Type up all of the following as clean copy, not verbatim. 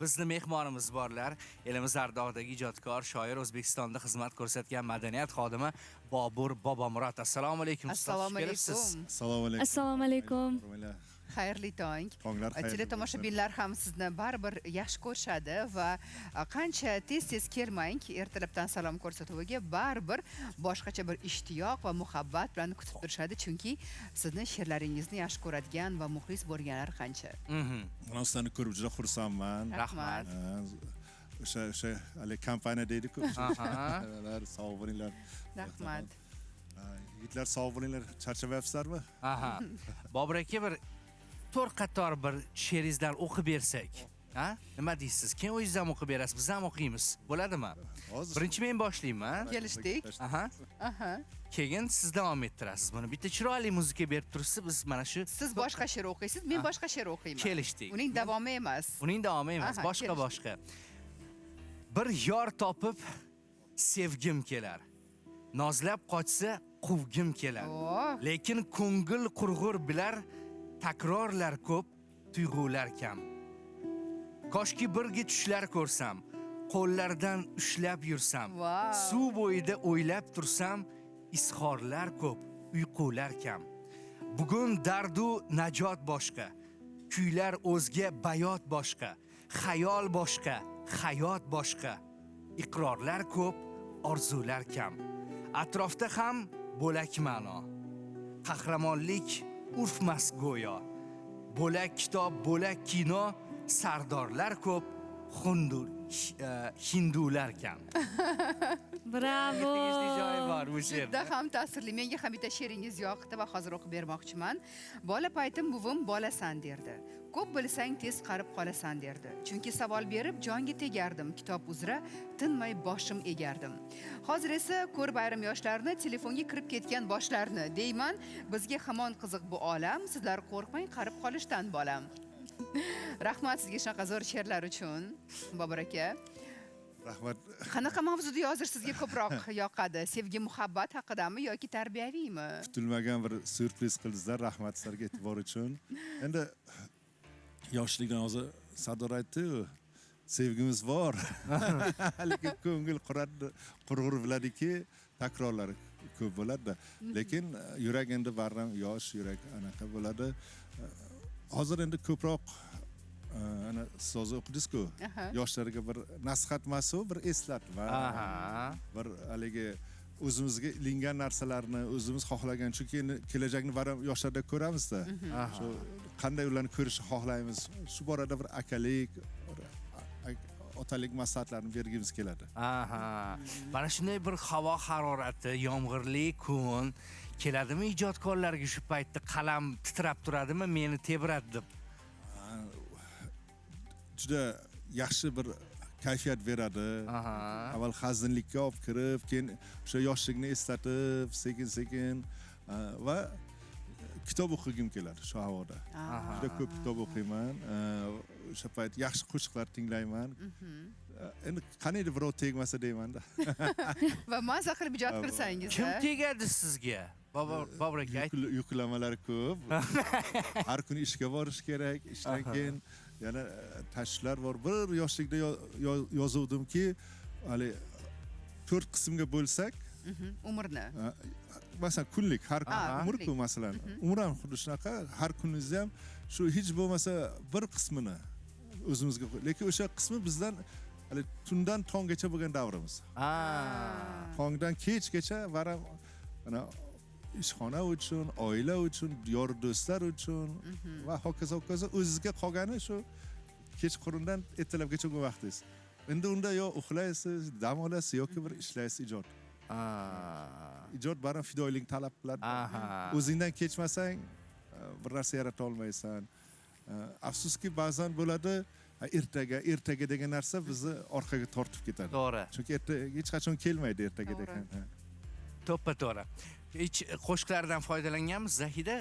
Bizning mehmonimiz borlar. Elimiz Ardog'dagi ijodkor, shoir, O'zbekistonda xizmat ko'rsatgan madaniyat xodimi Bobur Bobomurod. Assalomu alaykum. Assalomu alaykum. Assalomu alaykum. Assalomu alaykum. Xayrli tong. Tonglar xayr. Teletomoshabinlar ham sizni baribir yaxshi ko'rishadi va qancha tez kelmang, ertalabdan salom ko'rsatuviga baribir boshqacha bir ishtiyoq va muhabbat bilan kutib turishadi, chunki sizni she'rlaringizni yaxshi ko'radigan va muxlis bo'lganlar qancha. Mana sizlarni ko'rib juda xursandman. Rahmat. O'sha hali kompaniya deydi-ku. Sog' bo'linglar. Rahmat. Yigitlar sog' bo'linglar. Charchamayapsizlarmi? Aha. Bobur aka bir 4 qator bir she'ringizdan o'qib bersak. Ha? Nima deysiz? Keyin o'zingiz ham o'qib berasiz, biz ham o'qiymiz. Bo'ladimi? Hozir. Birinchi men boshlayman. Kelishdik. Aha. Keyin siz davom ettirasiz. Buni bitta chiroyli muzika berib turibsiz, biz mana shu Siz boshqa she'r o'qiysiz, men boshqa she'r o'qiyman. Kelishdik. Uning davomi emas. Uning davomi emas, Aha, boshqa. Bir yor topib sevgim kelar. Nozlab qochsa quvgim kelar. Lekin ko'ngil qurg'ur bilar, takrorlar ko'p, tuyg'ular kam. Koshki birga tushlar ko'rsam, qo'llardan ushlab yursam, Wow. suv bo'yida o'ylab tursam, izhorlar ko'p, uyqular kam. Bugun dardu najot boshqa, kuylar o'zga, bayot boshqa, xayol boshqa, hayot boshqa. Iqrorlar ko'p, orzular kam. Atrofda ham bo'lak ma'no. Qahramonlik urfmas go'yo. Bo'lak kitob, bo'lak kino, sardorlar ko'p, hindular kam. Bravo. Tegishli joyi bor bu she'rda. Juda ham ta'sirli. Menga ham bitta she'ringiz yoqdi va hozir o'qib bermoqchiman. Bola paytim buvim bolasan derdi. Ko'p bilsang tez qarib qolasan derdi. Chunki savol berib jonga tegardim, kitob uzra tinmay boshim egardim. Hozir esa ko'r bayram yoshlarni, telefonga kirib ketgan boshlarni deyman. Bizga hamon qiziq bu olam, sizlar qo'rqmang qarib qolishdan bolam. Rahmat sizga shunaqa zo'r she'rlar uchun, Bobur aka. Rahmat. Qanaqa mavzuda yozir sizga ko'proq yoqadi? Sevgi, muhabbat haqidami yoki tarbiyaviymi? Kutilmagan bir syurpriz qildingizlar. Rahmat sizlarga e'tibor uchun. Endi yoshlikdan hozir Sardor aytdi-ku, sevgimiz bor. Lekin ko'ngil qurg'ur biladiki, takrorlar ko'p bo'ladi. Lekin yurak endi barram yosh, yurak anaqa bo'ladi. Hozir endi ko'proq ana so'z o'qidingiz-ku. Yoshlarga bir nasihat emas-u, bir eslatma. Bir haligi o'zimizga ilingan narsalarni o'zimiz xohlagan, chunki kelajakni baram yoshlarda ko'ramiz-da. Shu qanday ularni ko'rishni xohlaymiz. Shu borada bir akalik, otalik maslahatlarni bergimiz keladi. Mana shunday bir havo harorati, yomg'irli kun keladimi ijodkorlarga shu paytda qalam titrab turadimi, meni tebradi deb? Juda yaxshi bir kayfiyat beradi. Avval hazinlikka olib kirib, keyin o'sha yoshlikni eslatib, sekin-sekin va kitob o'qigim keladi shu havoda. Juda ko'p kitob o'qiyman. O'sha payt yaxshi qo'shiqlar tinglayman. Endi qaniydi birov tegmasa deyman-da. Va maza qilib ijod qilsangiz. Kim tegadi sizga? Bobur aka ayt. Yuklamalar ko'p. Har kuni ishga borish kerak. Ishdan keyin yana tashvishlar bor. Bir yoshlikda yozuvdimki, hali 4 qismga bo'lsak, umrni. Masalan, kunlik har umr-ku masalan. Umr ham xuddi shunaqa, har kuningizni ham shu hech bo'lmasa bir qismini o'zimizga, lekin o'sha qismi bizdan hali tundan tonggacha bo'lgan davrimiz. Tongdan kechgacha varam mana ishxona uchun, oila uchun, yor do'stlar uchun va hokazo o'zingizga qolgani shu kechqurundan ertalabgacha bo'lgan vaqtingiz. Endi unda yo uxlaysiz, dam olasiz yoki bir ishlaysiz ijod. Ijod baribir fidoyilik talab qiladi. O'zingdan kechmasang bir narsa yarata olmaysan. Afsuski ba'zan bo'ladi, ertaga degan narsa bizni orqaga tortib ketadi. To'g'ri. Chunki hech qachon kelmaydi ertaga degan. To'ppa-to'g'ri. Hiç qo'shiqlardan foydalanganmiz Zahida,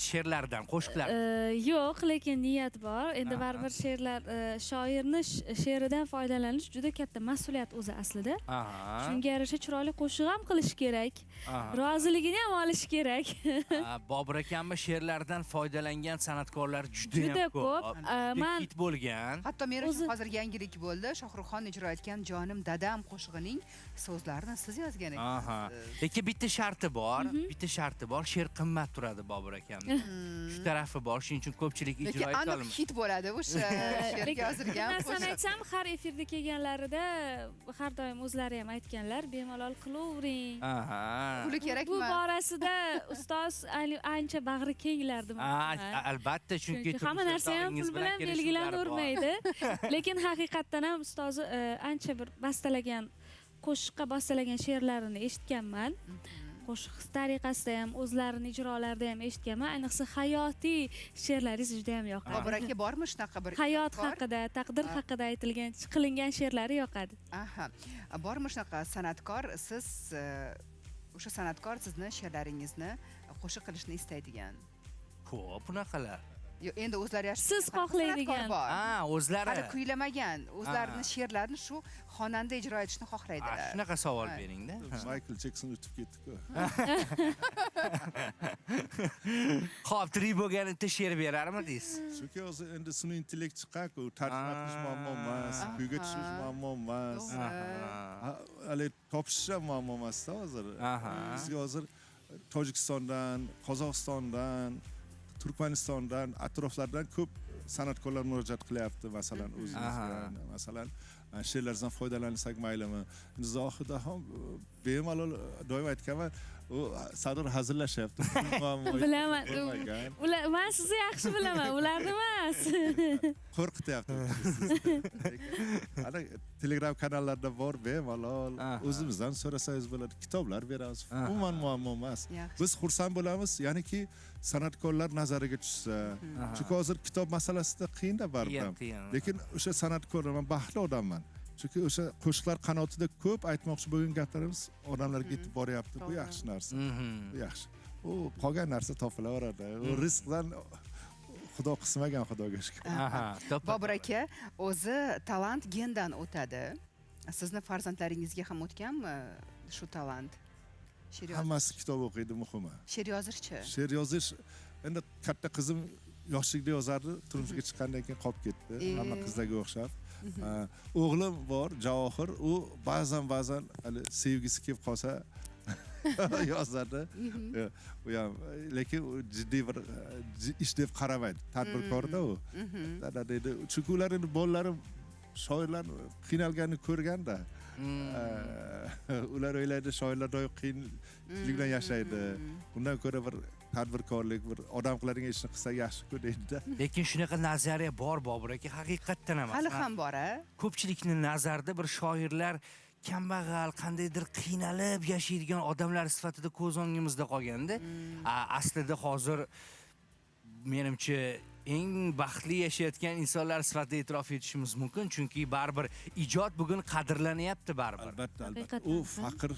she'rlardan, qo'shiqlar. Yo'q, lekin niyat bor. Endi baribir she'rlar, shoirni she'ridan foydalanish juda katta mas'uliyat o'zi aslida. Shunga yarasha chiroyli qo'shiq ham qilish kerak. Roziligini ham olish kerak. Bobur akamni she'rlaridan foydalangan san'atkorlar juda ko'p. Men hit bo'lgan. Hatto men uchun hozir yangilik bo'ldi. Shohruxxon ijro etgan Jonim dadam qo'shig'ining so'zlarini siz yozgan ekansiz. Lekin bitta sharti bor. Bitta sharti bor. She'r qimmat turadi Bobur akamni. Shu tarafi bor. Shuning uchun ko'pchilik ijro Lekin eta aniq olmaydi. hit bo'ladi o'sha she'rga yozilgan narsani qo'shiq. aytsam, har efirda kelganlarida har doim o'zlari ham aytganlar, bemalol qilavering. Puli kerakmi? Bu borasida ustoz ancha bag'ri kenglar demoqchiman. Albatta, chunki hamma narsa ham pul bilan belgilanavermaydi. Lekin haqiqatdan ham ustozi ancha bir bastalagan, qo'shiqqa bastalagan she'rlarini eshitganman. Qo'shiq tariqasida ham, o'zlarining ijrolarida ham eshitganman. Ayniqsa hayotiy she'rlaringiz juda ham yoqadi. Bobur aka bormi shunaqa bir Hayot haqida, taqdir haqida aytilgan, qilingan she'rlari yoqadi. Aha. Bormi shunaqa san'atkor, siz o'sha san'atkor sizni she'rlaringizni qo'shiq qilishni istaydigan? Ko'p bunaqalar. Yo, endi o'zlari yaxshi. Siz xohlaydigan. O'zlari. Hali kuylamagan, o'zlarining she'rlarini shu xonanda ijro etishni xohlaydilar. Shunaqa savol beringda. Michael Jackson o'tib ketdi-ku. Xo'p, tirik bo'lganida she'r berarmidingiz? Chunki hozir endi sun'iy intellekt chiqqan-ku, tarjima qilish muammo emas, kuyga tushish muammo emas. Hali topish ham muammo emas-da hozir. Bizga hozir Tojikistondan, Qozog'istondan, Turkmanistondan, atroflardan ko'p san'atkorlar murojaat qilyapti, masalan, o'zimizga, masalan, she'rlardan foydalansak maylimi? Zohida ham bemalol doim aytganman, u Sadur hazillashyapti. Bilaman. Men sizni yaxshi bilaman, ularni emas. Qo'rqityapti. Ana Telegram kanallarda bor, bemalol o'zimizdan so'rasangiz bo'ladi, kitoblar beramiz. Umuman muammo emas. Biz xursand bo'lamiz, ya'niki san'atkorlar nazariga tushsa. Chunki hozir kitob masalasida qiyin-da baribir. Lekin o'sha san'atkorlar, men baxtli odamman. Chunki o'sha qo'shiqlar qanotida ko'p aytmoqchi bo'lgan gaplarimiz odamlarga yetib boryapti. Bu yaxshi narsa. Bu yaxshi. U qolgan narsa topilaveradi. U rizqdan Xudo qismagan, Xudoga shukr. Bobur aka, o'zi talant gendan o'tadi. Sizni farzandlaringizga ham o'tganmi shu talant? She'r yozish. Hammasi kitob o'qiydi, muhimi. She'r yozishchi. She'r yozish, endi katta qizim yoshligida yozardi, turmushga chiqqandan keyin qolib ketdi. Hamma qizlarga o'xshab. O'g'lim bor, Javohir, u ba'zan hali sevgisi kelib qolsa yozadi. U ham lekin jiddiy bir ish deb qaramaydi. Tadbirkorda u. Dada deydi. Chunki ular endi bolalari shoirlar qiynalganini ko'rganda. Ular o'ylaydi, shoirlar doim qiyinchilik bilan yashaydi. Undan ko'ra bir tadbirkorlik, bir odam qiladigan ishni qilsa yaxshi-ku deydi-da. Lekin shunaqa nazariya bor Bobur aka, haqiqatdan ham. Hali ham bor-a? Ko'pchilikning nazarida bir shoirlar kambag'al, qandaydir qiynalib yashaydigan odamlar sifatida ko'z o'ngimizda qolganda, aslida hozir menimcha eng baxtli yashayotgan insonlar sifatida e'tirof etishimiz mumkin, chunki baribir ijod bugun qadrlanyapti baribir. Albatta. U faqir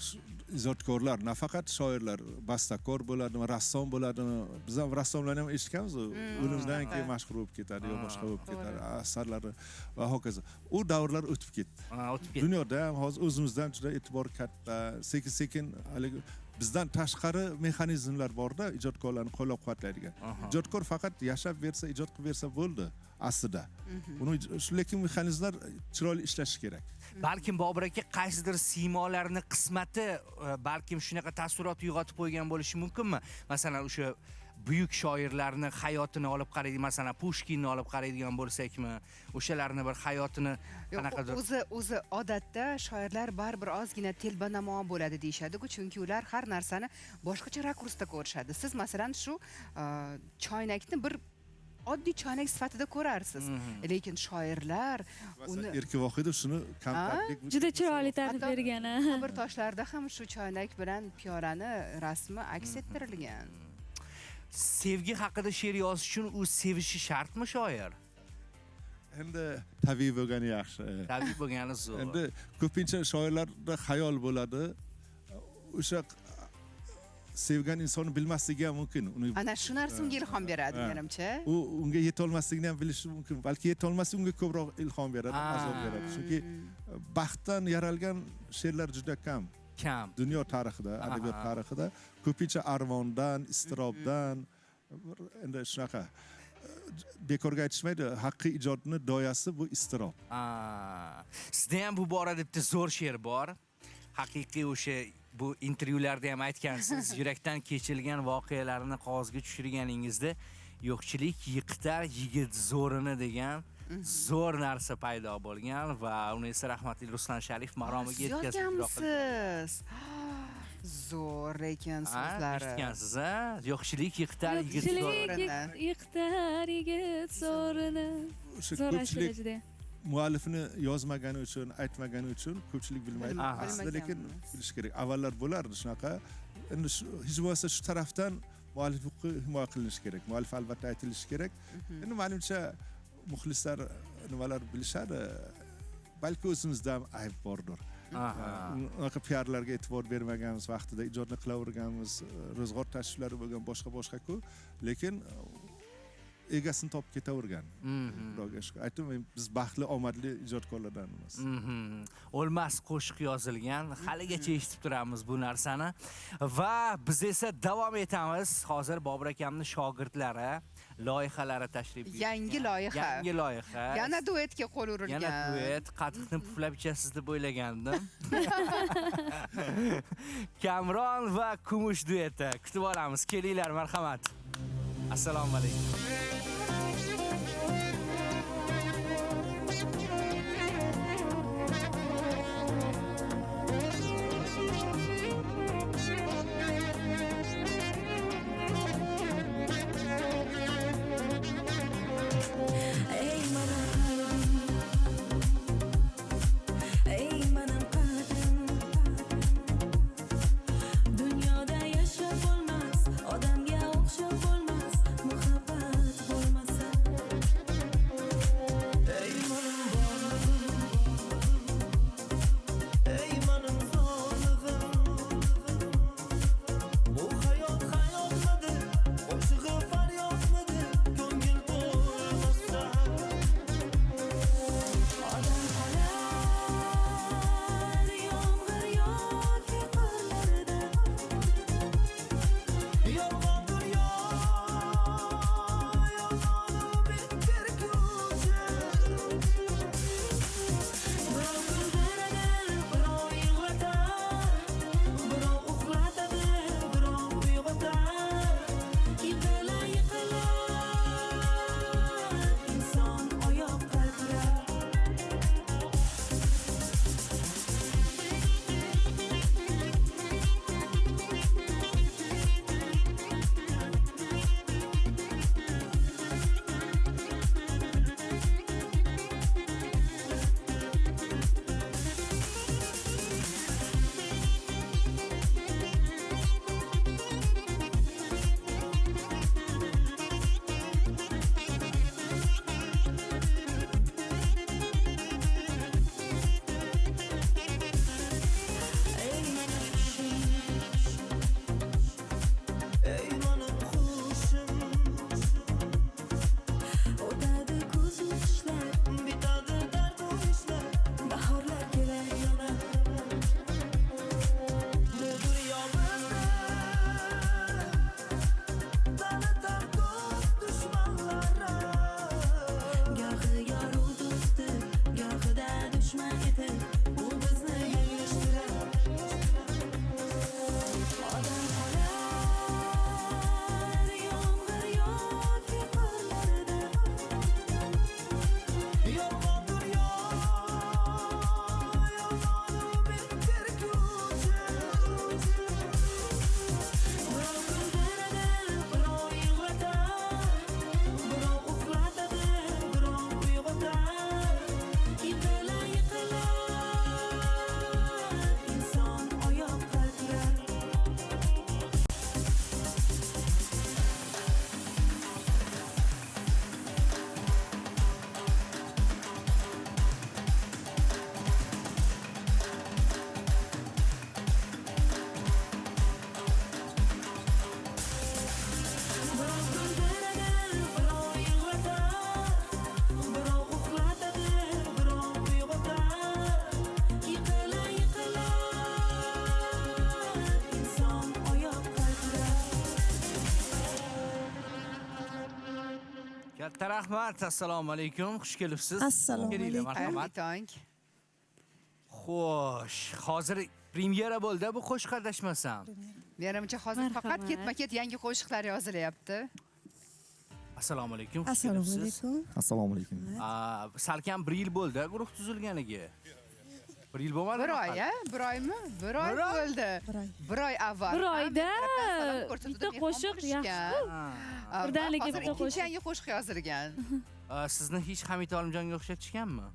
ijodkorlar, nafaqat shoirlar, bastakor bo'ladimi, rassom bo'ladimi? Biz ham rassomlarni ham eshitganmiz, o'limdan keyin mashhur bo'lib ketadi, yo boshqa bo'lib ketadi, asarlari va hokazo. U davrlar o'tib ketdi. Dunyoda ham hozir o'zimizdan juda e'tibor katta, sekin-sekin haligi bizdan tashqari mexanizmlar borda, ijodkorlarni qo'llab-quvvatlaydigan. Ijodkor faqat yashab bersa, ijod qilib bersa bo'ldi aslida. Uni lekin mexanizmlar chiroyli ishlashi kerak. Balkim Bobur aka qaysidir siymolarni qismati balkim shunaqa taassurot uyg'otib qo'ygan bo'lishi mumkinmi? Masalan, o'sha buyuk shoirlarni hayotini olib qaraydigan, masalan, Pushkinni olib qaraydigan bo'lsakmi, o'shalarni bir hayotini qanaqadir o'zi odatda shoirlar baribir ozgina telbanamo bo'ladi deyshadi-ku, chunki ular har narsani boshqacha rakursda ko'rishadi. Siz masalan shu choynakni bir oddiy choynak sifatida ko'rarsiz. Lekin shoirlar uni Erki Vohidov shuni kamtarlik juda chiroyli ta'rif bergan. bir toshlarda ham shu choynak bilan piyolani rasmi aks ettirilgan. sevgi haqida she'r yozish uchun u sevishi shartmi shoir? Endi tabiiy bo'lgani yaxshi. Tabiiy bo'lgani zo'r. Endi ko'pincha shoirlarda xayol bo'ladi. O'sha sevgan insonni bilmasligi ham mumkin. Uni ana shu narsa unga ilhom beradi menimcha. u unga yetolmasligini ham bilishi mumkin. Balki yetolmasa unga ko'proq ilhom beradi, azob beradi. Chunki baxtdan yaralgan she'rlar juda kam. Dunyo tarixida, adabiyot tarixida ko'pincha armondan, iztirobdan, endi shunaqa bekorga aytishmaydi, haqiqiy ijodni doyasi bu iztirob. Sizda ham bu borada bitta zo'r she'r bor. Haqiqiy o'sha bu intervyularda ham aytgansiz, yurakdan kechilgan voqealarni qog'ozga tushirganingizda yo'qchilik yiqitar yigit zo'rini degan zo'r narsa paydo bo'lgan va uni esa rahmatli Ruslan Sharif maromiga yetkazib yozgansiz. Zo'r ekan so'zlari. Eshitgansiz, a? Yo'qchilik yiqitar yigit zo'rini. Yiqitar yigit zo'rini. O'sha Zo'r ko'pchilik ashulajida. muallifini yozmagani uchun, aytmagani uchun ko'pchilik bilmaydi. Aslida lekin bilish kerak. Avvallar bo'lardi shunaqa. Endi hech bo'lmasa shu tarafdan muallif huquqi himoya qilinishi kerak. Muallif albatta aytilishi kerak. Endi menimcha muxlislar nimalar bilishadi. Balki o'zimizda ham ayb bordir. Unaqa PRlarga e'tibor bermaganmiz, vaqtida ijodni qilaverganmiz, ro'zg'or tashvishlari bo'lgan boshqa-ku, lekin egasini topib ketavergan. Xudoga shukr. Aytdim, biz baxtli, omadli ijodkorlardanmiz. O'lmas qo'shiq yozilgan. Haligacha eshitib turamiz bu narsani va biz esa davom etamiz. Hozir Bobur akamning shogirdlari, loyihalari tashrif buyurdi. Yangi loyiha. Yangi loyiha. Yana duetga qo'l urilgan. Yana duet, qatiqni puflab ichasiz deb o'ylagandim. Kamron va Kumush dueti. Kutib olamiz. Kelinglar, marhamat. Assalomu alaykum. Dunyoda yashab bo'lmas, odamga o'xshab bo'lmas, muhabbat Katta rahmat. Assalomu alaykum. Xush kelibsiz. Assalomu Kelinglar, alaykum. marhamat. Tong. Xo'sh, hozir premyera bo'ldi bu qo'shiq adashmasam. Menimcha hozir faqat Marhamat. ketma-ket yangi qo'shiqlar yozilyapti. Assalomu alaykum. xush Assalomu kelibsiz. alaykum. Assalomu alaykum. Salkam 1 yil bo'ldi guruh tuzilganiga. 1 yil bo'lmadimi? Bir oy, a? Bir oymi? Bir oy Bir oy? bo'ldi. Bir oy. Bir oy avval. Bir oyda Salom ko'rsatuvda bitta mehmon qo'shiq bo'lishgan. Ha. Birdaniga Hozir bitta ikkinchi qo'shiq. yangi qo'shiq yozilgan. Sizni hech Hamid Olimjonga o'xshatishganmi?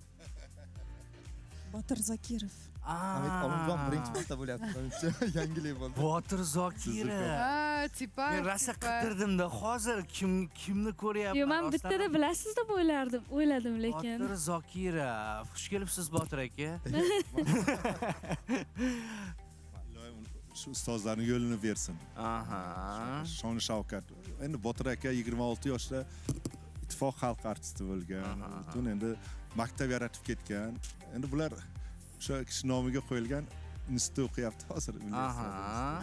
Botir Zokirov. Hamid Olimjon birinchi marta bo'lyapti. Menimcha yangilik bo'ldi. Botir Zokirov. Ha, tipa. Men rosa qidirdim-da, hozir kimni ko'ryapman? Yo'q, men bittada bilasiz deb o'yladim lekin. Botir Zokirov. Xush kelibsiz Botir aka. Iloyim shu ustozlarning yo'lini bersin. Aha. Shon Shavkat. Endi Botir aka 26 yoshda ittifoq xalq artisti bo'lgan. Butun endi maktab yaratib ketgan. Endi bular o'sha kishi nomiga qo'yilgan institutda o'qiyapti hozir universitetda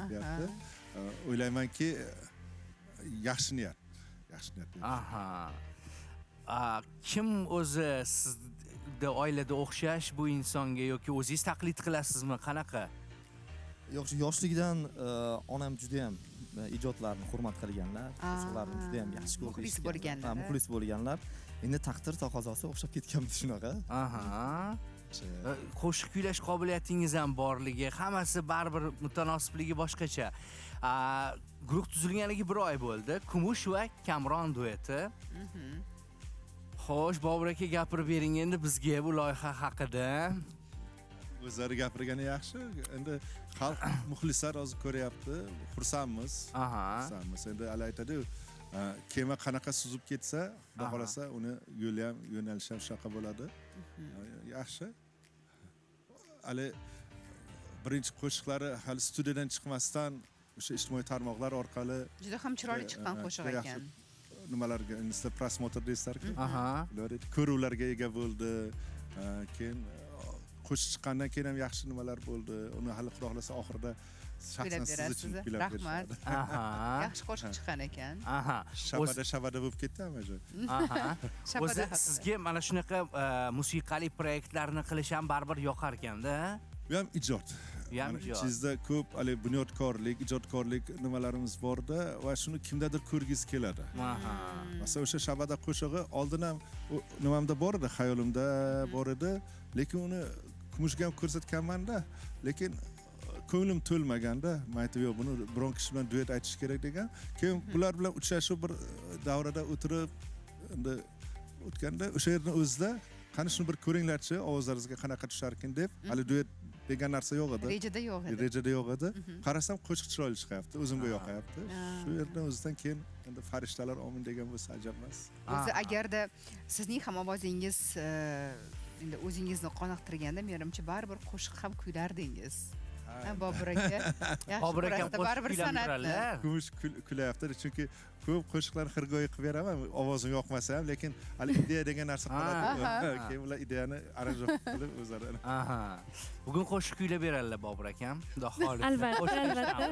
o'qiyapti. O'ylaymanki yaxshi niyat. Yaxshi niyat. Aha. Kim o'zi sizda oilada o'xshash bu insonga yoki o'zingiz taqlid qilasizmi? Qanaqa? Yo'q, shu yoshligidan onam juda ham ijodlarni hurmat qilganlar, qo'shiqlarni juda ham yaxshi ko'rib Muxlis eshitgan. bo'lganlar, Ha, muxlis bo'lganlar. Endi taqdir taqozosi o'xshab ketganmiz shunaqa. Aha. Qo'shiq kuylash qobiliyatingiz ham borligi, hammasi baribir mutanossibligi boshqacha. Guruh tuzilganiga 1 oy bo'ldi. Kumush va Kamron dueti. Xo'sh, Bobur aka gapirib bering endi bizga bu loyiha haqida. O'zlari gapirgani yaxshi. Endi xalq muxlislar hozir ko'ryapti. Xursandmiz. Aha. Xursandmiz. Endi hali aytadi, kema qanaqa suzib ketsa, xudo xolasa uni yo'li ham, yo'nalishi ham shunaqa bo'ladi. Yaxshi. Hali birinchi qo'shiqlari hali studiyadan chiqmasdan o'sha ijtimoiy tarmoqlar orqali Juda ham chiroyli chiqqan qo'shiq ekan. nimalarga endi prosmotr deysizlar-ku. Aha. Ko'ruvlarga ega bo'ldi. Keyin qo'shiq chiqqandan keyin ham yaxshi nimalar bo'ldi. Uni hali xudo xolasa oxirida shaxsan siz uchun kuylab Rahmat. berishadi. Aha. Yaxshi qo'shiq chiqqan ekan. Aha. Shabada bo'lib ketdi amajon. Aha. Shabada O'zi haqida. sizga mana shunaqa musiqali proyektlarni qilish ham baribir yoqar ekanda. Bu ham ijod. Bu ham ijod. Ichingizda ko'p hali bunyodkorlik, ijodkorlik nimalarimiz borda va shuni kimdadir ko'rgisi keladi. Aha. Masalan, o'sha Shabada qo'shig'i oldin ham nimamda bor edi, xayolimda bor edi, lekin uni Kumushga ham ko'rsatganman-da, lekin ko'nglim to'lmaganda, men aytib, yo'q, buni biron kishi bilan duet aytish kerak degan. Keyin bular bilan uchrashib bir davrada o'tirib, endi o'tganda o'sha yerning o'zida qani shuni bir ko'ringlarchi, ovozlaringizga qanaqa tusharkin deb, hali duet degan narsa yo'q edi. Rejada yo'q edi. Rejada yo'q edi. Qarasam qo'shiq chiroyli chiqyapti, o'zimga yoqayapti. Shu yerdan o'zidan keyin endi farishtalar omin degan bo'lsa ajab emas. O'zi agarda sizning ham ovozingiz endi o'zingizni qoniqtirganda, menimcha baribir qo'shiq ham kuylardingiz. Bobur aka. Bobur aka Yaxshi, baribir qo'shiq san'atni. kuylantiradilar. Kumush kulyapti, chunki ko'p qo'shiqlarni xirgoyi qilib beraman, ovozim yoqmasa ham, lekin hali ideya degan narsa qoladi. Keyin ular ideyani aranjov qilib o'zlari. Aha. Bugun qo'shiq kuylab beradilar Bobur akam. Xudo xohlasa. Albatta, albatta.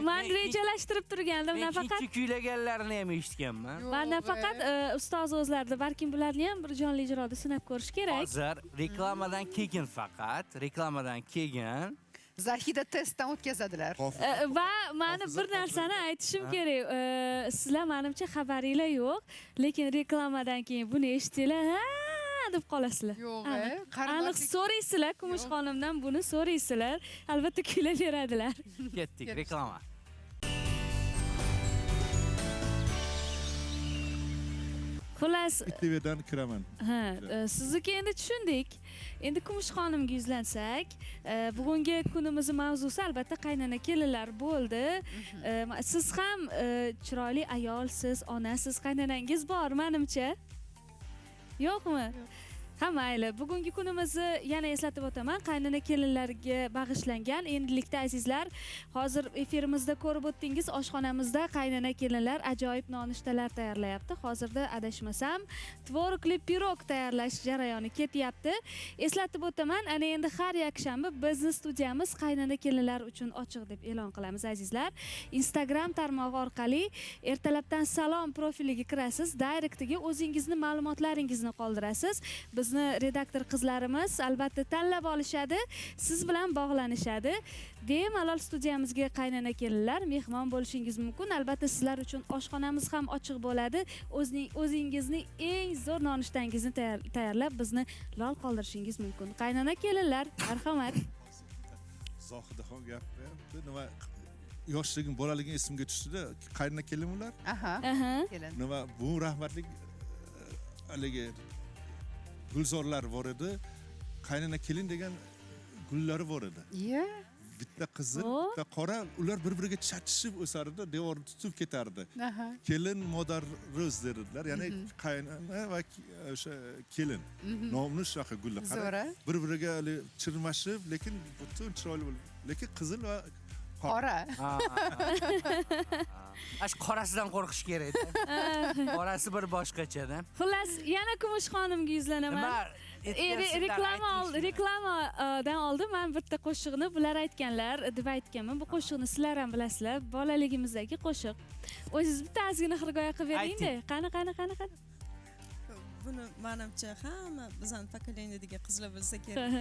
Men rejalashtirib turgandim, Men nafaqat ikkinchi kuylaganlarini ham eshitganman. men nafaqat ustoz o'zlarida, balkim bularni ham bir jonli ijroda sinab ko'rish kerak. Hozir reklamadan keyin faqat, reklamadan keyin Zahida testdan o'tkazadilar. Va meni bir narsani aytishim kerak. Sizlar menimcha xabaringlar yo'q, lekin reklamadan keyin buni eshitdinglar, ha deb qolasizlar. Yo'q, Aniq so'raysizlar, Kumush xonimdan buni so'raysizlar. Albatta kuylab beradilar. ketdik reklama. Xullas, TVdan kiraman. sizniki endi tushundik. Endi Kumush xonimga yuzlansak, bugungi kunimizning mavzusi albatta qaynona kelinlar bo'ldi. Siz ham chiroyli ayolsiz, onasiz, qaynonangiz bor menimcha. Yo'qmi? Ha mayli, bugungi kunimizni yana eslatib o'taman. Qaynona kelinlarga bag'ishlangan. Endilikda azizlar, hozir efirimizda ko'rib o'tdingiz, oshxonamizda qaynona kelinlar ajoyib nonushtalar tayyorlayapti. Hozirda adashmasam, tvorogli pirog tayyorlash jarayoni ketyapti. Eslatib o'taman, ana endi har yakshanba bizning studiyamiz qaynona kelinlar uchun ochiq deb e'lon qilamiz azizlar. Instagram tarmog'i orqali ertalabdan salom profiliga kirasiz, direktiga o'zingizni ma'lumotlaringizni qoldirasiz. Bizni redaktor qizlarimiz albatta tanlab olishadi, siz bilan bog'lanishadi. Bemalol studiyamizga qaynona kelinlar mehmon bo'lishingiz mumkin. Albatta sizlar uchun oshxonamiz ham ochiq bo'ladi. O'zingizni eng zo'r nonushtangizni tayyorlab bizni lol qoldirishingiz mumkin. Qaynona kelinlar, marhamat. Zohidaxon gapirdi. Nima yoshligim, bolaligim esimga tushdi-da, qaynona kelin ular. Aha. Kelin. Nima bu rahmatlik haligi gulzorlar bor edi. Qaynona kelin degan gullari bor edi. Iya. Bitta qizil, bitta qora, ular bir-biriga chatishib o'sardi, devorni tutib ketardi. Aha. Kelin modar ro'z derdilar, ya'ni qaynona va o'sha kelin. Nomini shunaqa gullar. Zo'ra. Bir-biriga chirmashib, lekin butun chiroyli bo'lib, lekin qizil va Qora. Ash qorasidan qo'rqish kerak. Qorasi bir boshqacha-da. Xullas, yana Kumush xonimga yuzlanaman. Reklamadan oldin men bitta qo'shiqni bular aytganlar deb aytganman. Bu qo'shiqni sizlar ham bilasizlar. Bolaligimizdagi qo'shiq. O'zingiz bitta ozgina xirgoya qilib bering-da. Qani. Buni menimcha hamma bizning pokoleniyadagi qizlar bilsa kerak.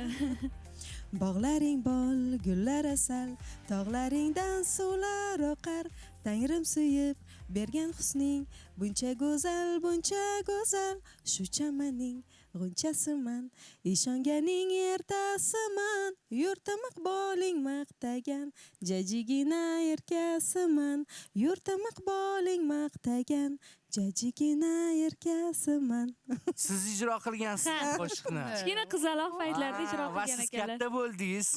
Bog'laring bol, gullar asal, tog'laringdan suvlar oqar. Tangrim suyib bergan husning buncha go'zal, shu chamaning g'unchasiman, ishonganing ertasiman, yurtim iqboling maqtagan, jajigina erkasiman, yurtim iqboling maqtagan, jajigina erkasiman. Siz ijro qilgansiz qo'shiqni. Kichkina qizaloq paytlarida ijro Va qilgan siz ekanlar. katta bo'ldingiz.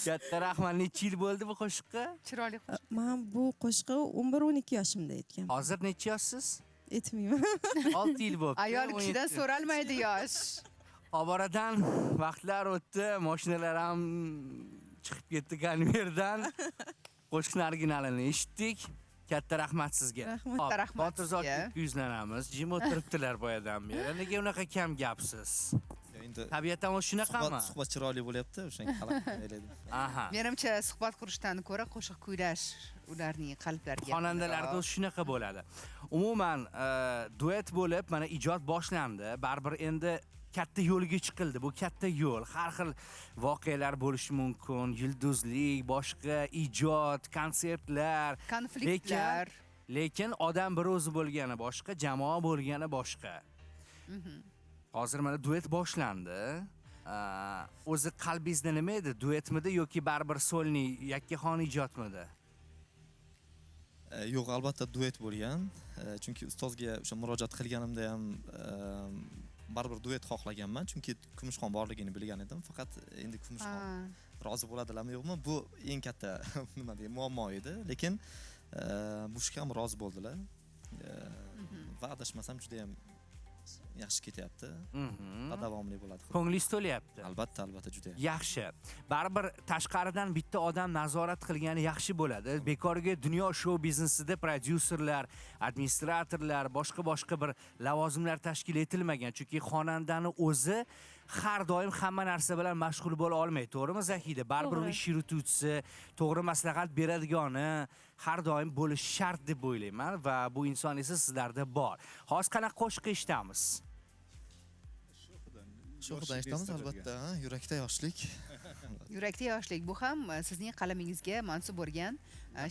Katta rahmat. Necha yil bo'ldi bu qo'shiqqa? Chiroyli qo'shiq. Men bu qo'shiqni 11-12 yoshimda aytgan. Hozir necha yoshsiz? Aytmayman. 6 yil bo'ldi. Ayol kishidan so'ralmaydi yosh. Oboradan vaqtlar o'tdi, mashinalar ham chiqib ketdi konverdan. Qo'shiqning originalini eshitdik. Katta rahmat sizga. Rahmat. Katta rahmat Botirzodga sizga. yuzlanamiz. Jim o'tiribdilar boyadan beri. Nega unaqa kam gapsiz? Endi Tabiatan shunaqami? suhbat chiroyli bo'lyapti, o'shanga xalaqit aylaydi. Aha. Menimcha suhbat qurishdan ko'ra qo'shiq kuylash ularning qalblariga. Xonandalarda o'zi shunaqa bo'ladi. Umuman duet bo'lib, mana ijod boshlandi. Baribir endi katta yo'lga chiqildi. Bu katta yo'l. Har xil voqealar bo'lishi mumkin. Yulduzlik, boshqa ijod, konsertlar, Konfliktlar. lekin odam bir o'zi bo'lgani boshqa, jamoa bo'lgani boshqa. Hozir mana duet boshlandi. O'zi qalbingizda nima edi? Duetmidi yoki baribir solniy yakkaxon ijodmidi? Yo'q, albatta duet bo'lgan. Chunki ustozga o'sha murojaat qilganimda ham baribir duet xohlaganman, chunki Kumushxon borligini bilgan edim. Faqat endi Kumushxon rozi bo'ladilarmi yo'qmi? Bu eng katta nima deyman, muammo edi. Lekin bu ishga ham rozi bo'ldilar. Va adashmasam juda ham yaxshi ketyapti. Va davomli bo'ladi. Ko'nglingiz to'layapti. Albatta, juda ham. Yaxshi. Baribir tashqaridan bitta odam nazorat qilgani yaxshi bo'ladi. Bekorga dunyo shou biznesida prodyuserlar, administratorlar, boshqa bir lavozimlar tashkil etilmagan. Chunki xonandani o'zi har doim hamma narsa bilan mashg'ul bo'la olmaydi. To'g'rimi Zahida? Baribir ish yurituvchisi, to'g'ri maslahat beradigani har doim bo'lishi shart deb o'ylayman va bu inson esa sizlarda bor. Hozir qanaqa qo'shiq eshitamiz? Sho'xidan eshitamiz albatta, yurakda yoshlik. Yurakda yoshlik bu ham sizning qalamingizga mansub bo'lgan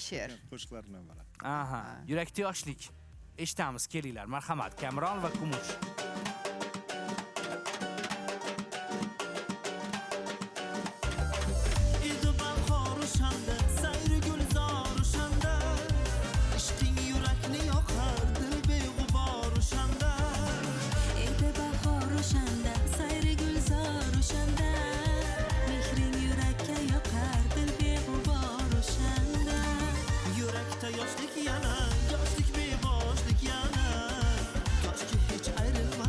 she'r. Qo'shiqlardan biri. Aha, yurakda yoshlik. Eshitamiz, kelinglar. Marhamat, Kamron va Kumush. Yoshlik yana, yoshlik beboshlik yana. Koshki hech ayrilmas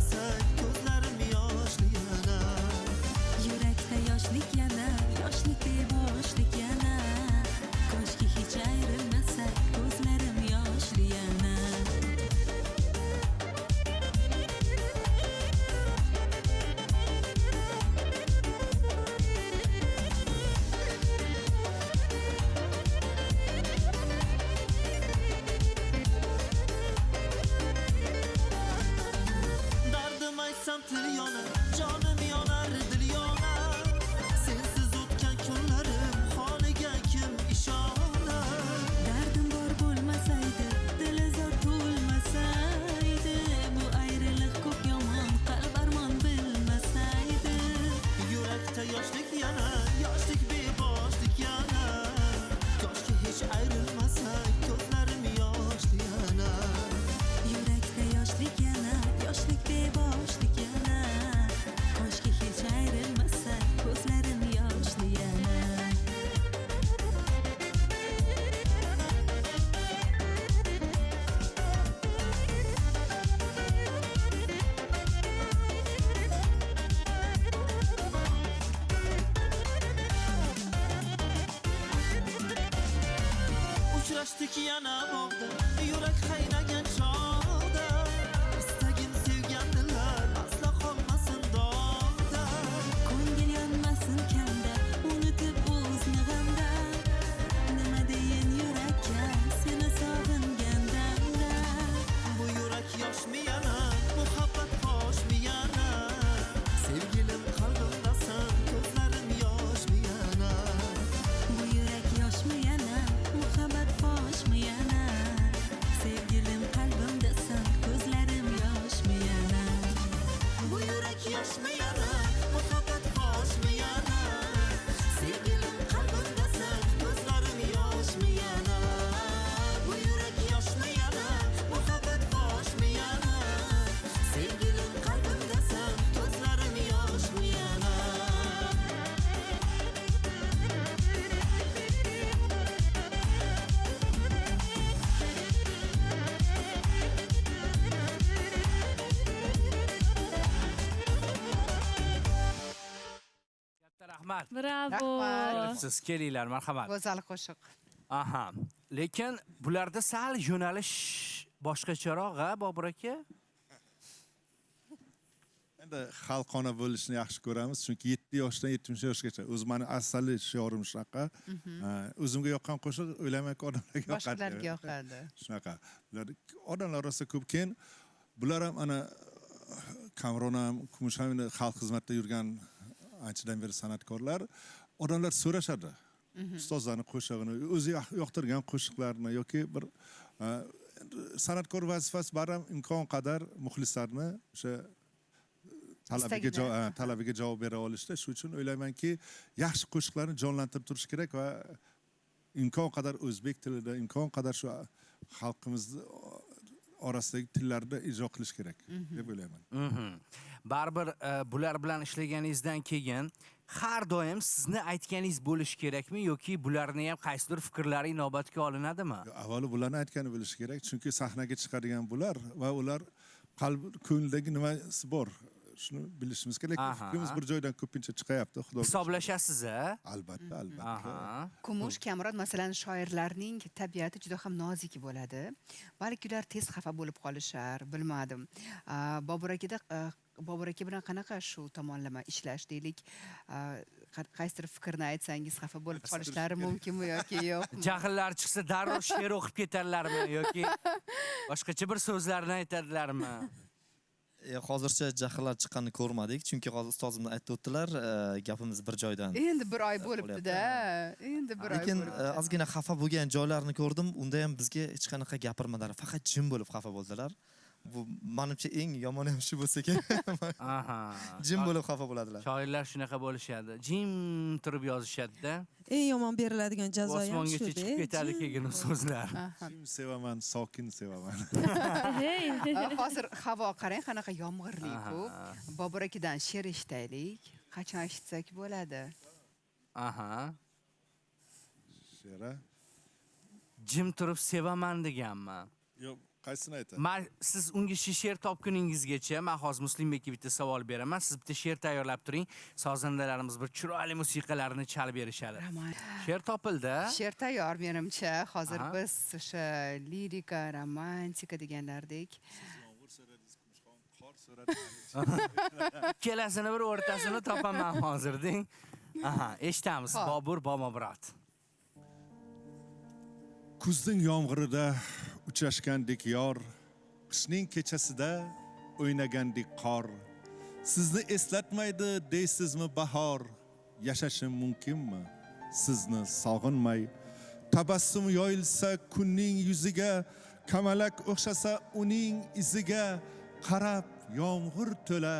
yonar, jonim yonar, dil yonar. Sensiz o'tgan kunlarim holiga kim ishonar? Dardim bor bo'lmasaydi, dili zor to'lmasaydi, bu ayriliq ko'p yomon, qalb armon bilmasaydi. Yurakda yoshlik yanar, yoshlik beboshlik yanar. Yoshki hech ayrilmasak, ko'zlarim yoshli yanar. Yurakda yoshlik yanar, yoshlik beboshlik yanar. Koshki hech ayrilmasa, ko'zlarim yoshli yanar. Uchrashdik yana bog'da, yurak qaynagan chog'da. Istagim sevgandilar, asla qolmasin dog'da. Ko'ngil yonmasin kamda, unutib o'zni g'amda. Nima deyin yurakka, seni sog'inganda. Bu yurak yoshmi yana, muhabbat boshmi yana? Sevgilim qalbimdasan, ko'zlarim yoshmi yana? Bu yurak yoshmi yana, muhabbat foshmi yana? Sevgilim qalbimdasan, ko'zlarim yoshmi yana? Bu yurak yoshmi yana, muhabbat boshmi yana? Sevgilim qalbimdasan, ko'zlarim yoshmi yana? Bu yurak yoshmi yana, muhabbat boshmi yana? Sevgilim qalbimdasan, ko'zlarim yoshmi yana? Katta rahmat. Bravo. Rahmat. Siz kelinglar, marhamat. Go'zal qo'shiq. Aha. Lekin bularda sal yo'nalish boshqacharoq-a, Bobur aka? Endi xalqona bo'lishni yaxshi ko'ramiz, chunki 7 yoshdan 70 yoshgacha. O'zi meni asali shiorim shunaqa. O'zimga yoqqan qo'shiq o'ylaymanki odamlarga yoqadi. Boshqalarga yoqadi. Shunaqa. Bular odamlar orasida ko'p. Keyin bular ham ana Kamron ham, Kumush ham endi xalq xizmatida yurgan anchadan beri san'atkorlar. Odamlar so'rashadi. Ustozlarning qo'shig'ini, o'zi yoqtirgan qo'shiqlarni yoki bir san'atkor vazifasi barham imkon qadar muxlislarni o'sha talabiga javob bera olishda. Shuning uchun o'ylaymanki, yaxshi qo'shiqlarni jonlantirib turish kerak va imkon qadar o'zbek tilida, imkon qadar shu xalqimiz orasidagi tillarda ijro qilish kerak deb o'ylayman. Baribir bular bilan ishlaganingizdan keyin har doim sizni aytganingiz bo'lish kerakmi yoki bularni ham qaysidir fikrlari inobatga olinadimi? Avvalo bularni aytgani bo'lishi kerak, chunki sahnaga chiqadigan bular va ular qalb ko'nglidagi nimasi bor. Shuni bilishimiz kerak. Fikrimiz bir joydan ko'pincha chiqayapti, xudo. Hisoblashasiz-a? Albatta, albatta. Aha. Kumush, Kamron masalan shoirlarning tabiati juda ham nozik bo'ladi. Balki ular tez xafa bo'lib qolishar, bilmadim. Bobur aka bilan qanaqa shu tomonlama ishlash deylik? Qaysidir fikrni aytsangiz xafa bo'lib qolishlari mumkinmi yoki yo'qmi? Jahllari chiqsa darrov she'r o'qib ketarlarmi yoki boshqacha bir so'zlarni aytadilarmi? Hozircha jahllar chiqqanini ko'rmadik, chunki hozir ustozimiz aytib o'tdilar, gapimiz bir joydan. Endi bir oy bo'libdi-da. Endi bir oy Lekin bo'libdi. ozgina xafa bo'lgan joylarini ko'rdim. Unda ham bizga hech qanaqa gapirmadilar, faqat jim bo'lib xafa bo'ldilar. Bu menimcha eng yomoni ham shu bo'lsa kerak. Aha. Jim bo'lib xafa bo'ladilar. Shoirlar shunaqa bo'lishadi. Jim turib yozishadi-da. Eng yomon beriladigan jazo ham Osmongacha shu. chiqib ketadi keyin so'zlar. Jim sevaman, sokin sevaman. Hey. Hozir havo qarang, qanaqa yomg'irli-ku. Bobur akadan she'r eshitaylik. Qachon eshitsak bo'ladi? Aha. She'ra. Jim turib sevaman deganman. Yo'q, qaysini aytadi? Siz unga she'r topguningizgacha men hozir Muslimbekka bitta savol beraman. Siz bitta she'r tayyorlab turing. Sozandalarimiz bir chiroyli musiqalarni chalib berishadi. She'r topildi. She'r tayyor menimcha. Hozir Aha. biz o'sha lirika, romantika deganlardek. Ikkalasini bir o'rtasini topaman hozir deng. Aha, eshitamiz. Hop. Bobur Bomobrat. Kuzning yomg'irida uchrashgandek yor, qishning kechasida o'ynagandik qor, Sizni eslatmaydi deysizmi bahor? Yashashim mumkinmi sizni sog'inmay? Tabassum yoyilsa kunning yuziga, kamalak o'xshasa uning iziga, qarab yomg'ir to'la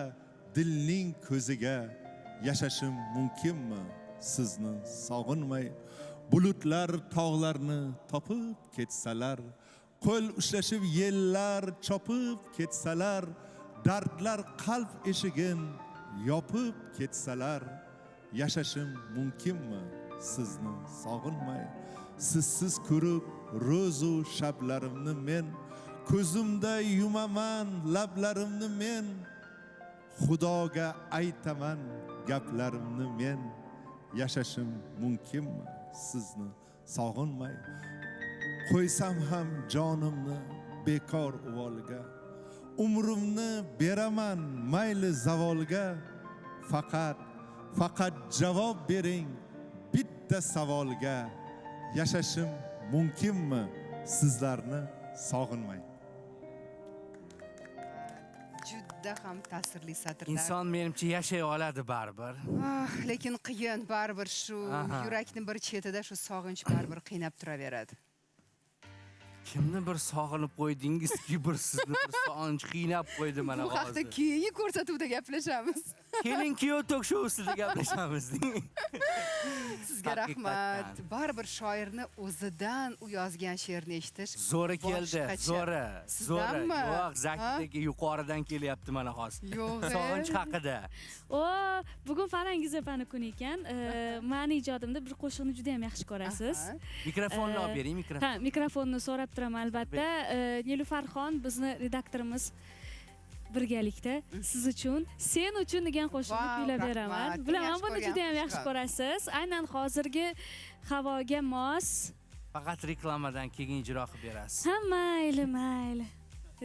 dilning ko'ziga. Yashashim mumkinmi sizni sog'inmay? Bulutlar tog'larni topib ketsalar, qo'l ushlashib yellar chopib ketsalar, dardlar qalb eshigin yopib ketsalar, yashashim mumkinmi sizni sog'inmay? Sizsiz ko'rib ro'zu shablarimni men, ko'zimda yumaman lablarimni men, Xudoga aytaman gaplarimni men. Yashashim mumkinmi sizni sog'inmay? Qo'ysam ham jonimni bekor uvoliga, umrimni beraman mayli zavolga, faqat javob bering bitta savolga. Yashashim mumkinmi sizlarni sog'inmay? Juda ham ta'sirli satrlar. Inson menimcha yashay oladi baribir. Lekin qiyin, baribir shu yurakning bir chetida shu sog'inch baribir qiynab turaveradi. Kimni bir sog'inib qo'ydingizki, bir sizni bir sog'inch qiynab qo'ydi mana Bu haqda hozir. keyingi ko'rsatuvda gaplashamiz. Keling kuyov tok showsida gaplashamiz. Sizga rahmat. Baribir shoirni o'zidan u yozgan she'rni eshitish Zo'ra keldi, boshqacha. zo'ra. Sizdanmi? Yo'q, Zakidek yuqoridan kelyapti mana hozir. Yo'q. Sog'inch haqida. O, bugun Farangiz opani kuni ekan. Meni ijodimda bir qo'shiqni juda ham yaxshi ko'rasiz. Mikrofonni olib bering, mikrofon. Ha, mikrofonni so'rab turaman albatta. Nilufarxon bizni redaktorimiz birgalikda siz uchun, sen uchun degan qo'shiqni Vau, kuylab rahmat. beraman. Buni Bilaman, yaxshi buni juda ham ko'rgan yaxshi qo'shiq. ko'rasiz. Aynan hozirgi havoga mos. Faqat reklamadan keyin ijro qilib berasiz. Ha, mayli, mayli.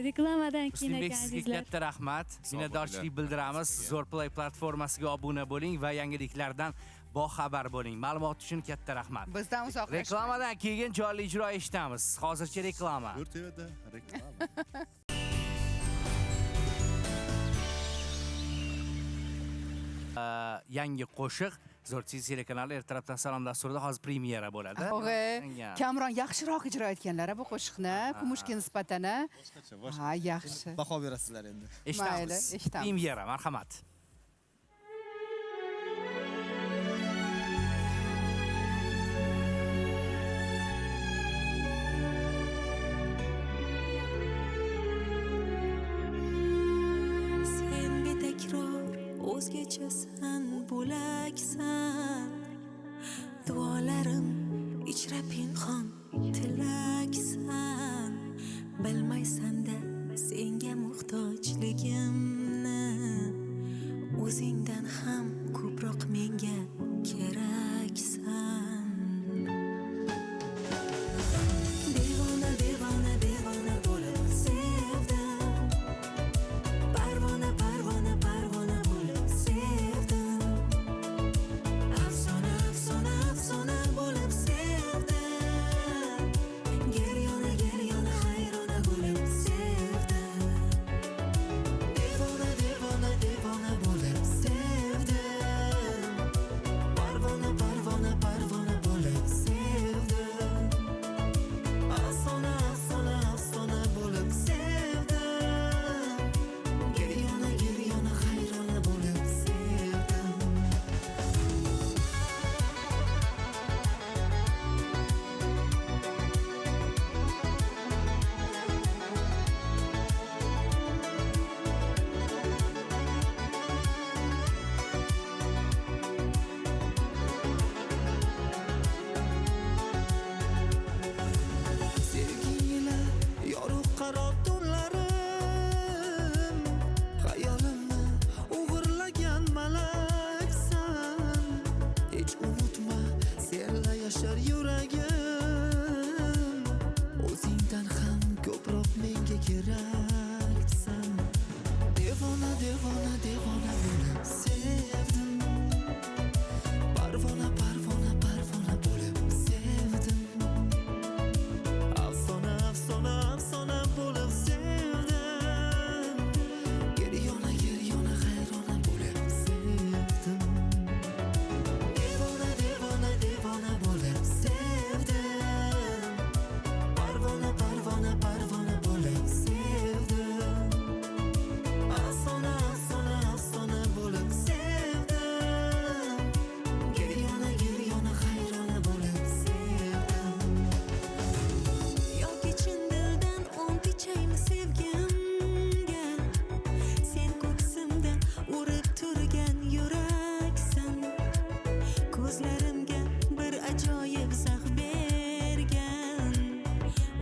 Reklamadan keyin Muslimbek, ekan sizga azizlar. katta rahmat. Minnatdorchilik bildiramiz. Zo'rplay platformasiga obuna bo'ling va yangiliklardan boxabar bo'ling. Ma'lumot uchun katta rahmat. Bizdan uzoqlashmang. Reklamadan keyin jonli ijro eshitamiz. Hozircha reklama. O'rtayada reklama. Yangi qo'shiq Zo'rtsi telekanali ertalabdan salom dasturida hozir premyera bo'ladi. Og'ay, Kamron yaxshiroq ijro etganlar bu qo'shiqni, Kumushga nisbatan. Ha, yaxshi. Baho berasizlar endi. Mayli, Eshitamiz. eshitamiz. Premyera, marhamat. Sen betakror o'zgachasan, bo'laksan. Duolarim ichra pinhon tilaksan. Bilmaysan-da senga muhtojligimni, o'zingdan ham ko'proq menga keraksan. Devona, devona, devona bo'lib sevdim. Parvona, parvona, parvona bo'lib sevdim. Afsona, afsona, afsona bo'lib sevdim. Geryona, geryona, hayrona bo'lib sevdim. urib turgan yuraksan ko'zlarimga bir ajoyib zax bergan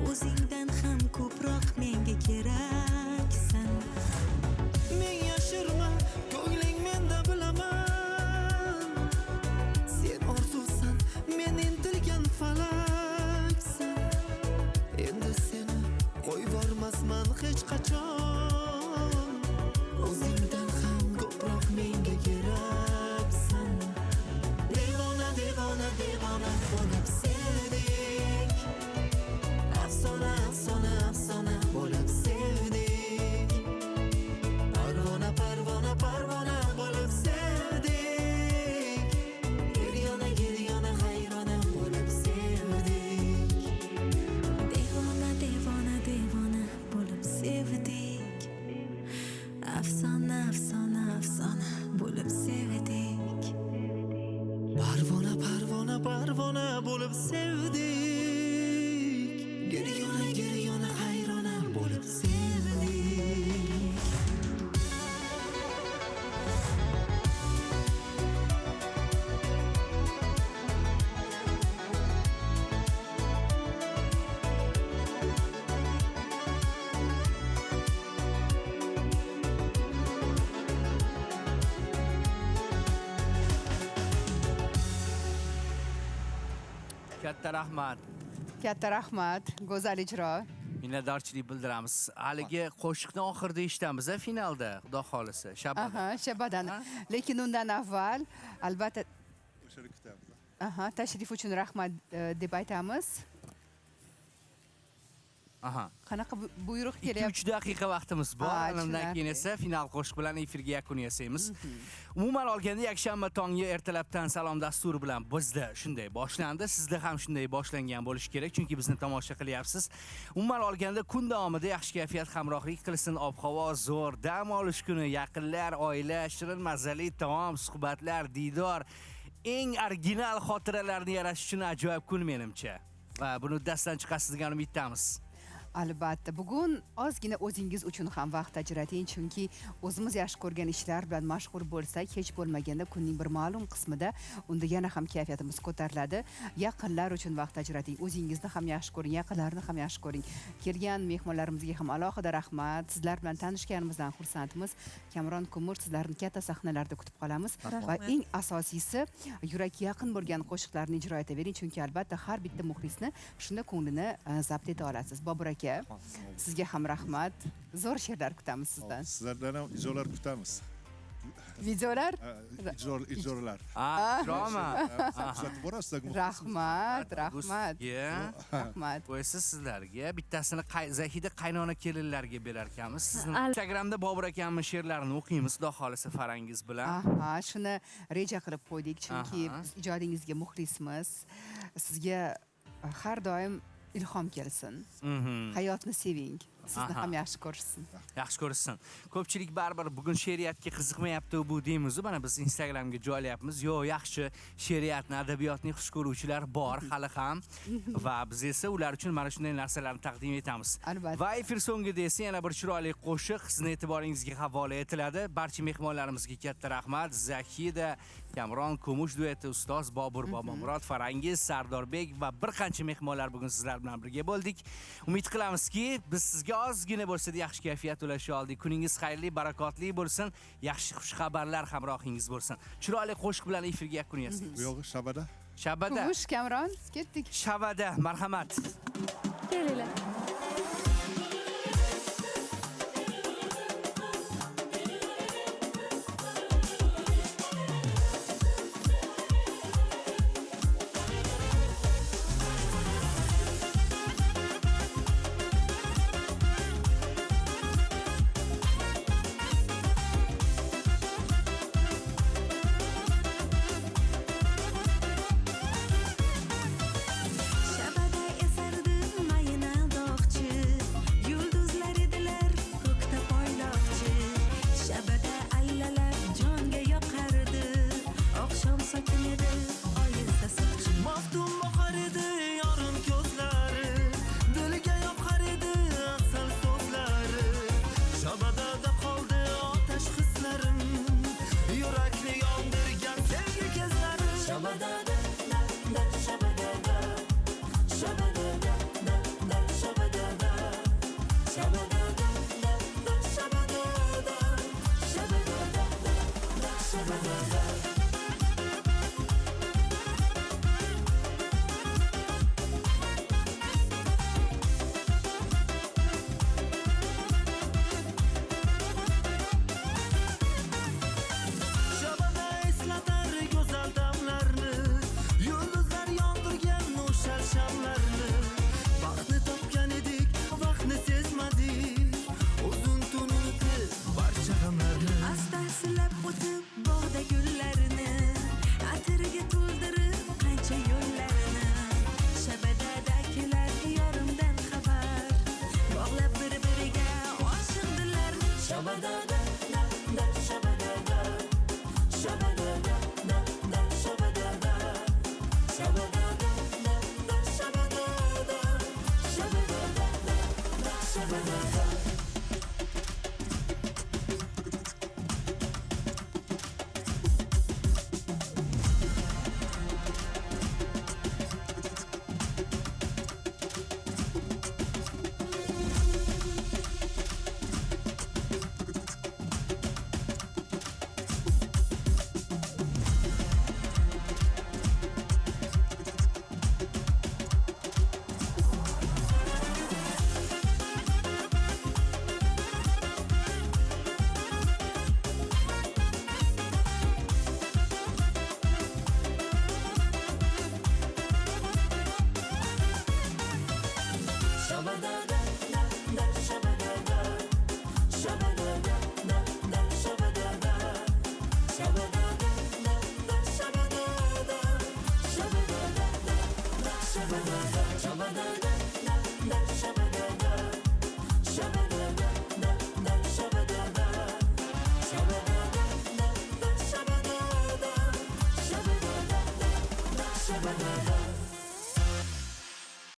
o'zingdan ham ko'proq menga keraksan men yashirma ko'ngling menda bilaman sen orzusan men intilgan falaksan endi seni qo'yvormasman hech qachon o'zingdan ham ko'proq menga keraksan devona devona devona bo'lib sevdik afsona afsona afsona bo'lib sevdik parvona parvona parvona bo'lib sevdik giryona giryona hayrona bo'lib sevdik devona devona devona bo'lib sevdik afsona afsona afsona bo'lib sevdik parvona parvona parvona bo'lib sevdik giryona giryona hayrona bo'lib sevdik Katta rahmat. Katta rahmat, go'zal ijro. Minnatdorchilik bildiramiz. Haligi qo'shiqni oxirida eshitamiz finalda, xudo xolisa. Shabada. Aha, shabadan. Lekin undan avval albatta O'shani kutamiz. tashrif uchun rahmat deb aytamiz. Aha. Qanaqa buyruq kelyapti? 2-3 daqiqa vaqtimiz bor. Ha, Undan tushunarli. keyin esa final qo'shiq bilan efirga yakun yasaymiz. Umuman olganda yakshanba tongi ertalabdan salom dasturi bilan bizda shunday boshlandi. Sizda ham shunday boshlangan bo'lishi kerak, chunki bizni tomosha qilyapsiz. Umuman olganda kun davomida yaxshi kayfiyat hamrohlik qilsin, ob-havo zo'r, dam olish kuni, yaqinlar, oila, shirin mazali taom, suhbatlar, diydor, eng original xotiralarni yaratish uchun ajoyib kun menimcha. Va buni uddasidan chiqasiz degan umiddamiz. Albatta, bugun ozgina o'zingiz uchun ham vaqt ajrating, chunki o'zimiz yaxshi ko'rgan ishlar bilan mashg'ul bo'lsak, hech bo'lmaganda kunning bir ma'lum qismida unda yana ham kayfiyatimiz ko'tariladi. Yaqinlar uchun vaqt ajrating, o'zingizni ham yaxshi ko'ring, yaqinlarni ham yaxshi ko'ring. Kelgan mehmonlarimizga ham alohida rahmat. Sizlar bilan tanishganimizdan xursandmiz. Kamron Kumur sizlarni katta sahnalarda kutib qolamiz va eng asosiysi yurakka yaqin bo'lgan qo'shiqlarni ijro etavering, chunki albatta har bitta muxlisni shunda ko'nglini zabt eta olasiz. Bobur aka, sizga ham rahmat. Zo'r she'rlar kutamiz sizdan. Sizlardan ham ijrolar kutamiz. Videolar? Ijrolar. Drama. Kuzatib borasizlar. Rahmat, rahmat. Rahmat. Qo'ysa sizlarga bittasini Zahida qaynona kelinlarga berar ekanmiz. Sizni Instagramda Bobur akamning she'rlarini o'qiymiz, xudo xolisa farangiz bilan. Aha, shuni reja qilib qo'ydik, chunki biz ijodingizga muxlismiz. Sizga har doim ilhom kelsin. Hayotni seving. Sizni ham yaxshi ko'rsin. Yaxshi ko'rsin. Ko'pchilik baribir bugun she'riyatga qiziqmayapti bu deymiz. Mana biz Instagramga joylayapmiz. Yo'q, yaxshi she'riyatni, adabiyotni xush ko'ruvchilar bor hali ham va biz esa ular uchun mana shunday narsalarni taqdim etamiz. Albatta. Va efir so'ngida esa yana bir chiroyli qo'shiq sizni e'tiboringizga havola etiladi. Barcha mehmonlarimizga katta rahmat. Zahida, Kamron Kumush dueti, ustoz Bobur Bobomurod, Farangiz, Sardorbek va bir qancha mehmonlar bugun sizlar bilan birga bo'ldik. Umid qilamizki, biz sizga ozgina bo'lsa-da yaxshi kayfiyat ulasha oldik. Kuningiz xayrli, barakotli bo'lsin, yaxshi xush xabarlar hamrohingiz bo'lsin. Chiroyli qo'shiq bilan efirga yakun yasaymiz. Bu yog'i Shabada. Shabada. Kumush, Kamron, ketdik. Shabada, marhamat. Kelinglar.